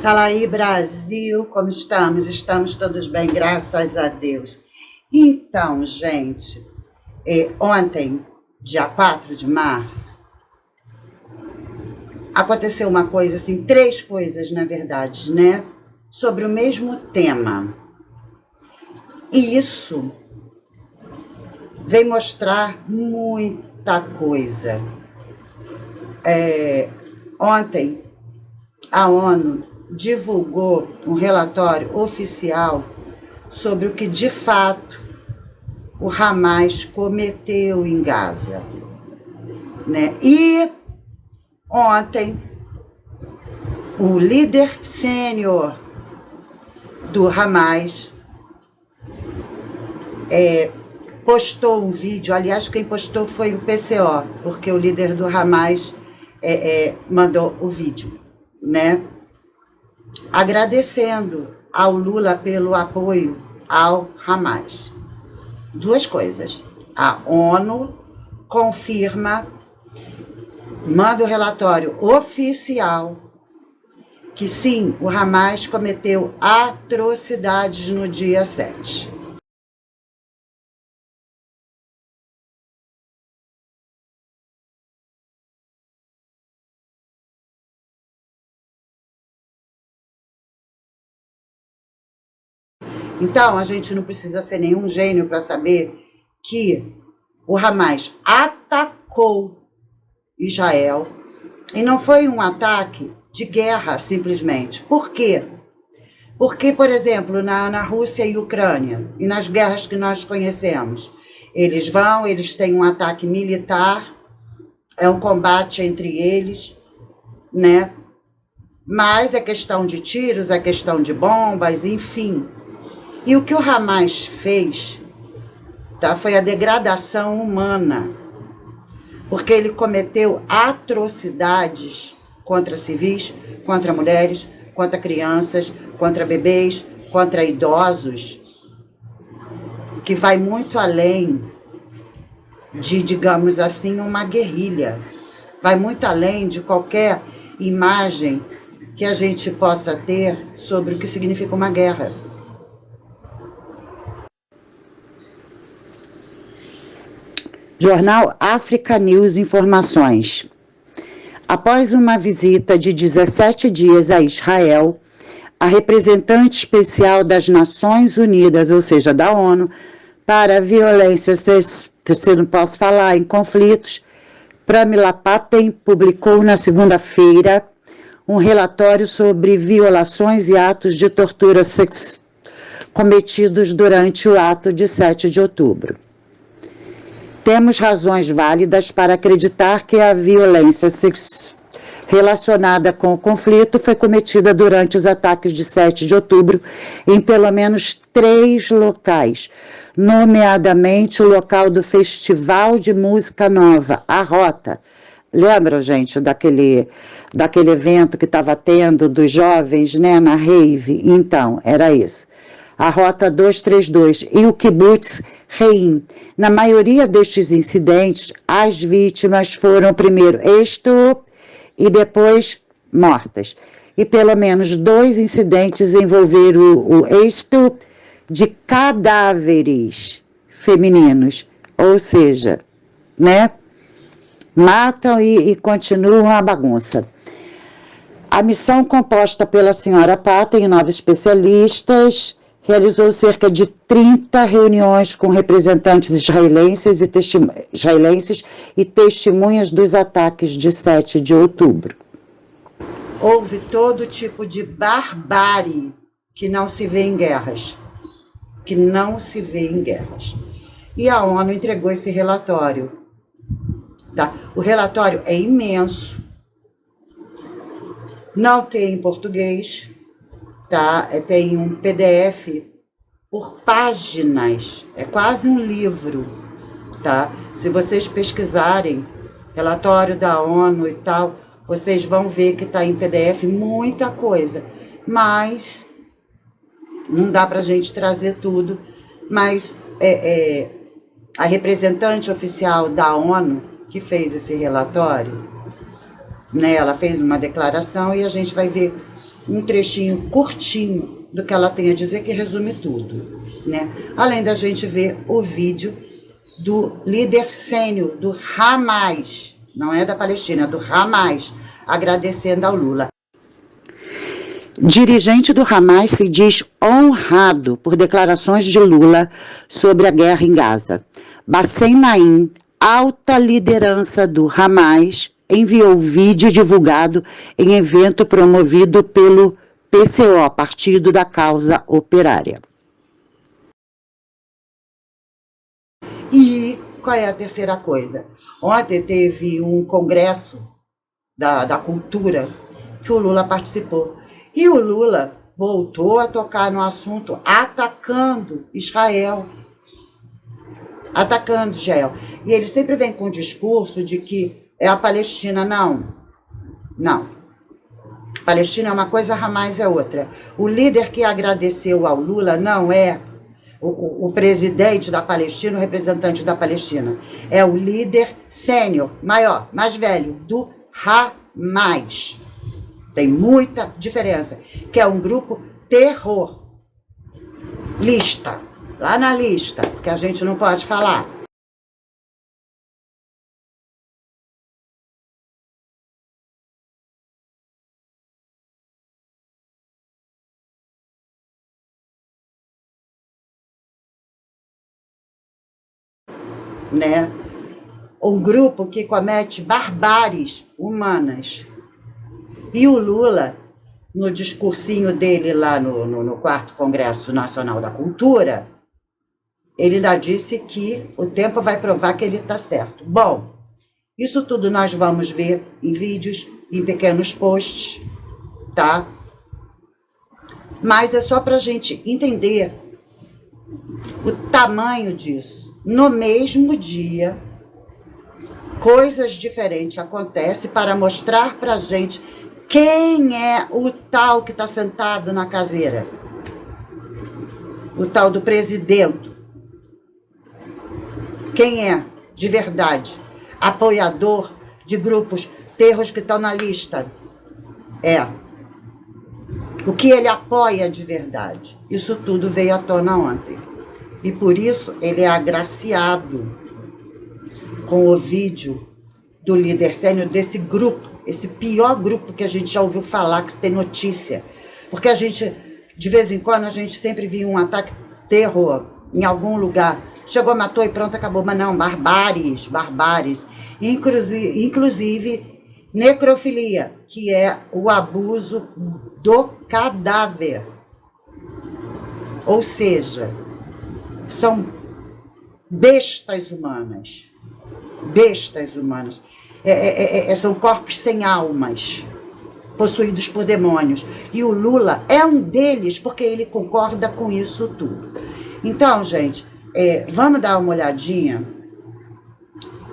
Fala aí, Brasil, como estamos? Estamos todos bem, graças a Deus. Então, gente, ontem, dia 4 de março, aconteceu uma coisa, assim, três coisas, na verdade, né? Sobre o mesmo tema. E isso vem mostrar muita coisa. Ontem, a ONU divulgou um relatório oficial sobre o que de fato o Hamas cometeu em Gaza, né? E ontem o líder sênior do Hamas postou um vídeo. Aliás, quem postou foi o PCO, porque o líder do Hamas mandou o vídeo, né? Agradecendo ao Lula pelo apoio ao Hamas. Duas coisas. A ONU confirma, manda o relatório oficial que sim, o Hamas cometeu atrocidades no dia 7. Então, a gente não precisa ser nenhum gênio para saber que o Hamas atacou Israel e não foi um ataque de guerra, simplesmente. Por quê? Porque, por exemplo, na Rússia e Ucrânia, e nas guerras que nós conhecemos, eles têm um ataque militar, é um combate entre eles, né? Mas é questão de tiros, é questão de bombas, enfim. E o que o Hamas fez, tá, foi a degradação humana, porque ele cometeu atrocidades contra civis, contra mulheres, contra crianças, contra bebês, contra idosos, que vai muito além de, digamos assim, uma guerrilha. Vai muito além de qualquer imagem que a gente possa ter sobre o que significa uma guerra. Jornal Africa News Informações. Após uma visita de 17 dias a Israel, a representante especial das Nações Unidas, ou seja, da ONU, para violências, não posso falar, em conflitos, Pramila Patten publicou na segunda-feira um relatório sobre violações e atos de tortura cometidos durante o ato de 7 de outubro. Temos razões válidas para acreditar que a violência relacionada com o conflito foi cometida durante os ataques de 7 de outubro em pelo menos 3 locais, nomeadamente o local do Festival de Música Nova, a Rota. Lembra, gente, daquele evento que estava tendo dos jovens, né, na rave? Então, era isso. A Rota 232 e o Kibbutz Reim. Na maioria destes incidentes, as vítimas foram primeiro e depois mortas. E pelo menos 2 incidentes envolveram o de cadáveres femininos, ou seja, né, matam e continuam a bagunça. A missão, composta pela senhora Patten e 9 especialistas, realizou cerca de 30 reuniões com representantes israelenses e testemunhas dos ataques de 7 de outubro. Houve todo tipo de barbárie que não se vê em guerras. E a ONU entregou esse relatório. Tá? O relatório é imenso. Não tem em português. Tá? Tem um PDF por páginas, é quase um livro, tá? Se vocês pesquisarem relatório da ONU e tal, vocês vão ver que está em PDF muita coisa, mas não dá para a gente trazer tudo, mas a representante oficial da ONU que fez esse relatório, né, ela fez uma declaração e a gente vai ver um trechinho curtinho do que ela tem a dizer, que resume tudo, né? Além da gente ver o vídeo do líder sênior do Hamas, não é da Palestina, do Hamas, agradecendo ao Lula. Dirigente do Hamas se diz honrado por declarações de Lula sobre a guerra em Gaza. Bassem Naim, alta liderança do Hamas, enviou vídeo divulgado em evento promovido pelo PCO, Partido da Causa Operária. E qual é a terceira coisa? Ontem teve um congresso da cultura que o Lula participou. E o Lula voltou a tocar no assunto atacando Israel. Atacando Israel. E ele sempre vem com o discurso de que é a Palestina. Não. Palestina é uma coisa, Hamas é outra. O líder que agradeceu ao Lula não é o presidente da Palestina, o representante da Palestina. É o líder sênior, maior, mais velho, do Hamas. Tem muita diferença, que é um grupo terrorista, lá na lista, porque a gente não pode falar. Né? Um grupo que comete barbáries humanas. E o Lula, no discursinho dele lá no 4º Congresso Nacional da Cultura, ele ainda disse que o tempo vai provar que ele está certo. Bom, isso tudo nós vamos ver em vídeos, em pequenos posts, tá? Mas é só para a gente entender o tamanho disso. No mesmo dia, coisas diferentes acontecem para mostrar para a gente quem é o tal que está sentado na caseira. O tal do presidente. Quem é, de verdade, apoiador de grupos terros que estão na lista. O que ele apoia de verdade. Isso tudo veio à tona ontem. E por isso ele é agraciado com o vídeo do líder sênior desse grupo, esse pior grupo que a gente já ouviu falar, que tem notícia. Porque a gente, de vez em quando, a gente sempre via um ataque terror em algum lugar. Chegou, matou e pronto, acabou. Mas não, barbáries. Inclusive, necrofilia, que é o abuso do cadáver. Ou seja, são bestas humanas. São corpos sem almas, possuídos por demônios. E o Lula é um deles, porque ele concorda com isso tudo. Então, gente, vamos dar uma olhadinha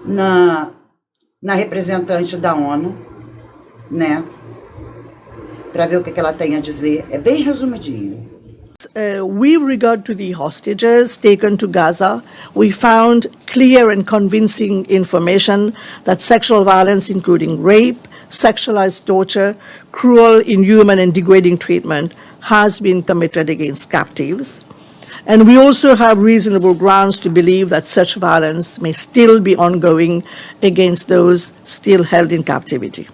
na representante da ONU, né? Para ver o que ela tem a dizer. É bem resumidinho. With regard to the hostages taken to Gaza, we found clear and convincing information that sexual violence, including rape, sexualized torture, cruel, inhuman, and degrading treatment, has been committed against captives. And we also have reasonable grounds to believe that such violence may still be ongoing against those still held in captivity.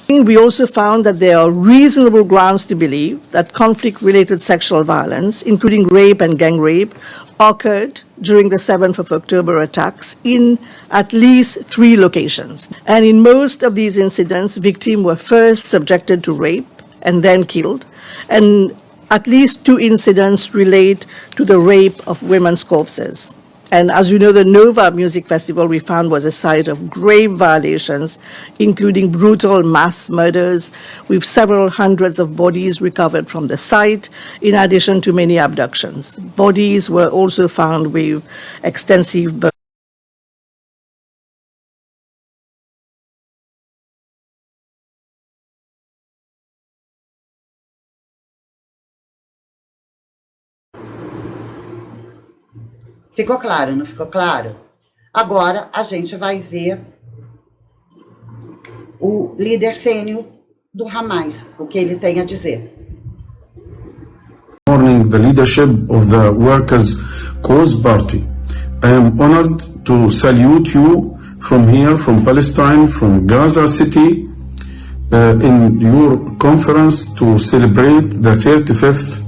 We also found that there are reasonable grounds to believe that conflict-related sexual violence, including rape and gang rape, occurred during the 7th of October attacks in at least 3 locations. And in most of these incidents, victims were first subjected to rape and then killed. And at least 2 incidents relate to the rape of women's corpses. And as you know, the Nova Music Festival we found was a site of grave violations, including brutal mass murders, with several hundreds of bodies recovered from the site, in addition to many abductions. Bodies were also found with extensive burns. Ficou claro, não ficou claro? Agora a gente vai ver o líder sênior do Hamas, o que ele tem a dizer. Morning, the leadership of the Workers' Cause Party. I am honored to salute you from here, from Palestine, from Gaza City, in your conference to celebrate the 35th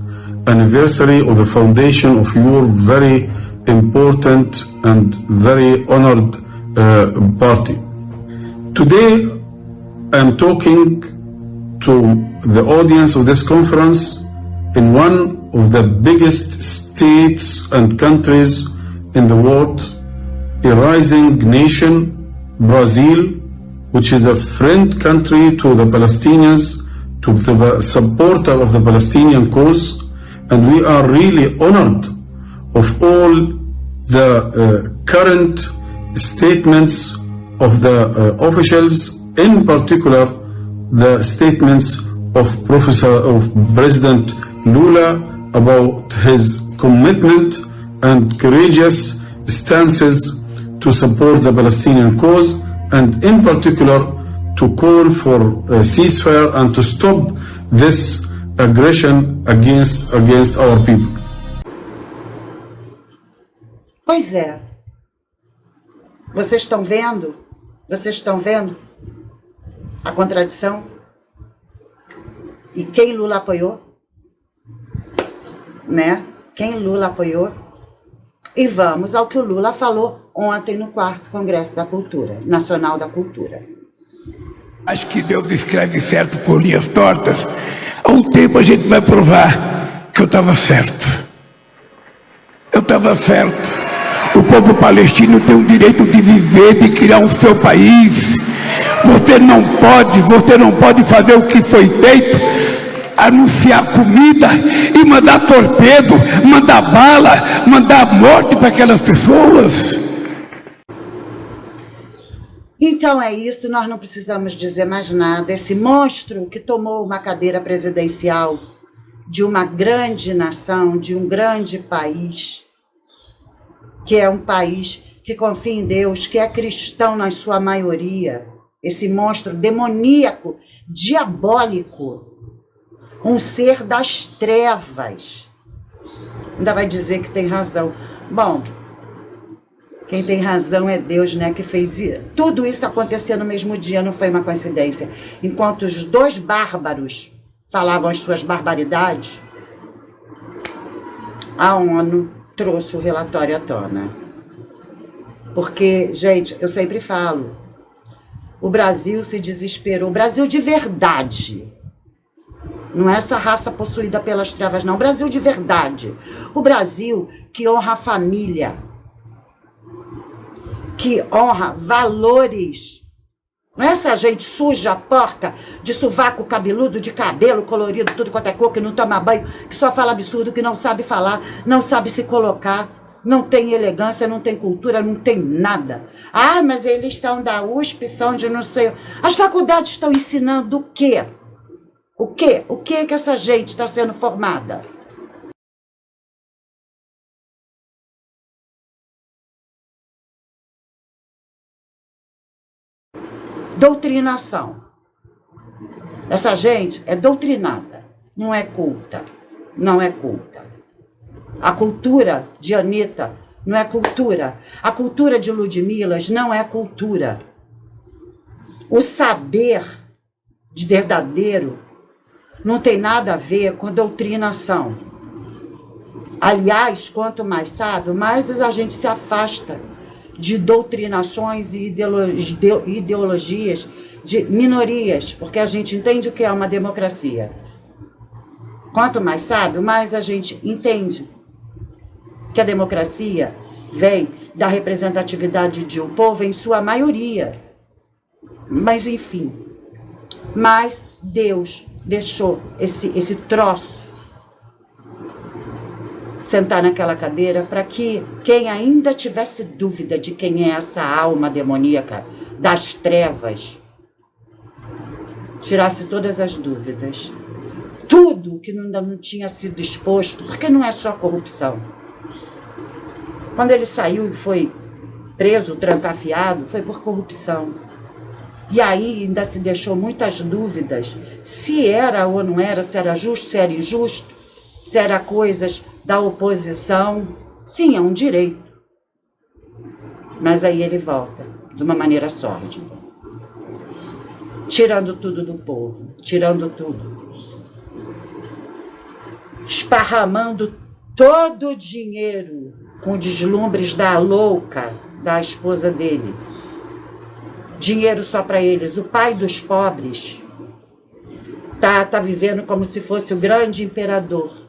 anniversary of the foundation of your very important and very honored party. Today, I am talking to the audience of this conference in one of the biggest states and countries in the world, a rising nation, Brazil, which is a friend country to the Palestinians, to the supporter of the Palestinian cause, and we are really honored of all the current statements of the officials, in particular the statements of President Lula about his commitment and courageous stances to support the Palestinian cause, and in particular to call for a ceasefire and to stop this aggression against our people. Pois é. Vocês estão vendo? Vocês estão vendo a contradição? E quem Lula apoiou? Né? Quem Lula apoiou? E vamos ao que o Lula falou ontem no 4º Congresso da Cultura, Nacional da Cultura. Acho que Deus escreve certo por linhas tortas. Há um tempo a gente vai provar que eu estava certo. Eu estava certo. O povo palestino tem o direito de viver, de criar o seu país. Você não pode fazer o que foi feito, anunciar comida e mandar torpedo, mandar bala, mandar morte para aquelas pessoas. Então é isso, nós não precisamos dizer mais nada. Esse monstro que tomou uma cadeira presidencial de uma grande nação, de um grande país, que é um país que confia em Deus, que é cristão na sua maioria, esse monstro demoníaco, diabólico, um ser das trevas, ainda vai dizer que tem razão. Bom, quem tem razão é Deus, né, que fez tudo isso acontecer no mesmo dia, não foi uma coincidência. Enquanto os dois bárbaros falavam as suas barbaridades, a ONU trouxe o relatório à tona. Porque, gente, eu sempre falo, o Brasil se desesperou, o Brasil de verdade, não é essa raça possuída pelas trevas, não, o Brasil de verdade, o Brasil que honra a família, que honra valores, não é essa gente suja, porca, de sovaco cabeludo, de cabelo colorido, tudo quanto é cor, que não toma banho, que só fala absurdo, que não sabe falar, não sabe se colocar, não tem elegância, não tem cultura, não tem nada. Ah, mas eles são da USP, são de não sei... As faculdades estão ensinando o quê? O quê? O que que essa gente está sendo formada? Doutrinação. Essa gente é doutrinada, não é culta, não é culta. A cultura de Anitta não é cultura. A cultura de Ludmilas não é cultura. O saber de verdadeiro não tem nada a ver com doutrinação. Aliás, quanto mais sabe, mais a gente se afasta de doutrinações e ideologias de minorias, porque a gente entende o que é uma democracia. Quanto mais sabe, mais a gente entende que a democracia vem da representatividade de um povo em sua maioria. Mas, enfim, mas Deus deixou esse troço sentar naquela cadeira para que quem ainda tivesse dúvida de quem é essa alma demoníaca das trevas, tirasse todas as dúvidas. Tudo que ainda não tinha sido exposto, porque não é só corrupção. Quando ele saiu e foi preso, trancafiado, foi por corrupção. E aí ainda se deixou muitas dúvidas se era ou não era, se era justo, se era injusto, se era coisas da oposição. Sim, é um direito. Mas aí ele volta de uma maneira sórdida, tirando tudo do povo, tirando tudo, esparramando todo o dinheiro com deslumbres da louca, da esposa dele. Dinheiro só para eles. O pai dos pobres tá vivendo como se fosse o grande imperador.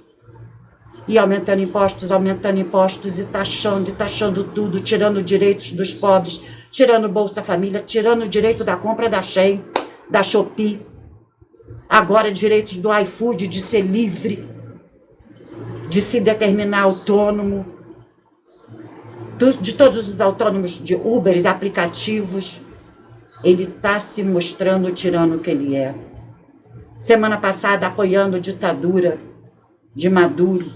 E aumentando impostos e taxando tudo, tirando direitos dos pobres, tirando Bolsa Família, tirando o direito da compra da Shein, da Shopee. Agora direitos do iFood de ser livre, de se determinar autônomo, de todos os autônomos de Uber, aplicativos. Ele está se mostrando o tirano que ele é. Semana passada, apoiando a ditadura de Maduro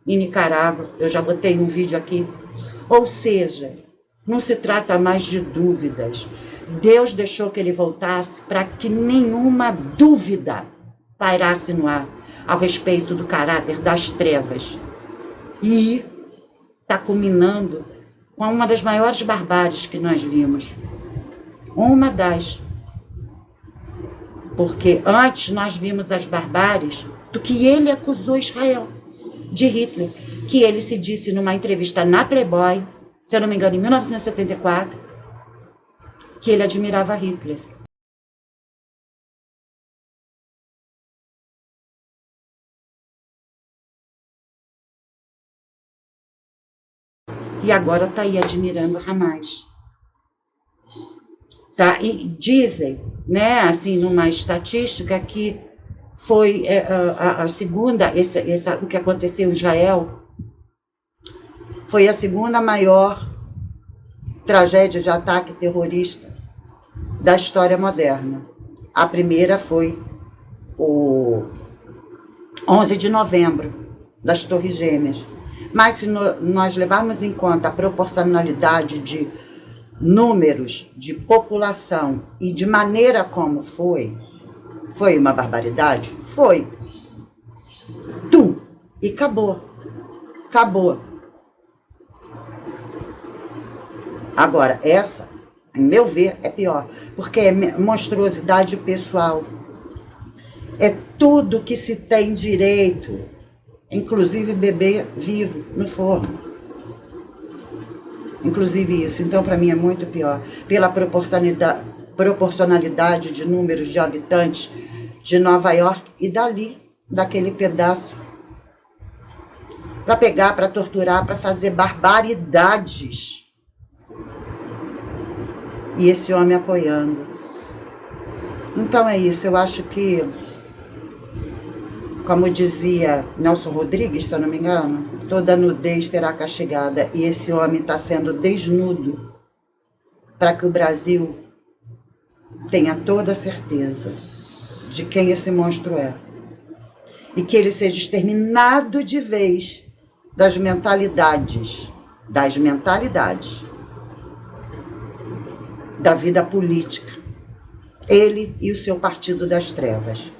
em Nicarágua. Eu já botei um vídeo aqui. Ou seja, não se trata mais de dúvidas. Deus deixou que ele voltasse para que nenhuma dúvida pairasse no ar ao respeito do caráter das trevas. E está culminando com uma das maiores barbáries que nós vimos. Uma das. Porque antes nós vimos as barbáries do que ele acusou Israel, de Hitler, que ele se disse numa entrevista na Playboy, se eu não me engano, em 1974, que ele admirava Hitler. E agora está aí admirando Hamas. Tá? E dizem, né, assim, numa estatística, que foi a segunda, o que aconteceu em Israel, foi a segunda maior tragédia de ataque terrorista da história moderna. A primeira foi o 11 de novembro, das Torres Gêmeas. Mas se nós levarmos em conta a proporcionalidade de números, de população e de maneira como foi uma barbaridade? Foi. E acabou. Agora, essa, a meu ver, é pior, porque é monstruosidade pessoal. É tudo que se tem direito, inclusive bebê vivo no forno. Inclusive isso. Então, para mim, é muito pior. Pela proporcionalidade de números de habitantes de Nova York e dali, daquele pedaço. Para pegar, para torturar, para fazer barbaridades. E esse homem apoiando. Então é isso. Eu acho que, como dizia Nelson Rodrigues, se eu não me engano, toda nudez terá castigada. E esse homem está sendo desnudo para que o Brasil tenha toda a certeza de quem esse monstro é. E que ele seja exterminado de vez das mentalidades da vida política. Ele e o seu Partido das Trevas.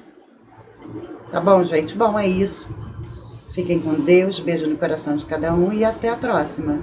Tá bom, gente? Bom, é isso. Fiquem com Deus, beijo no coração de cada um e até a próxima.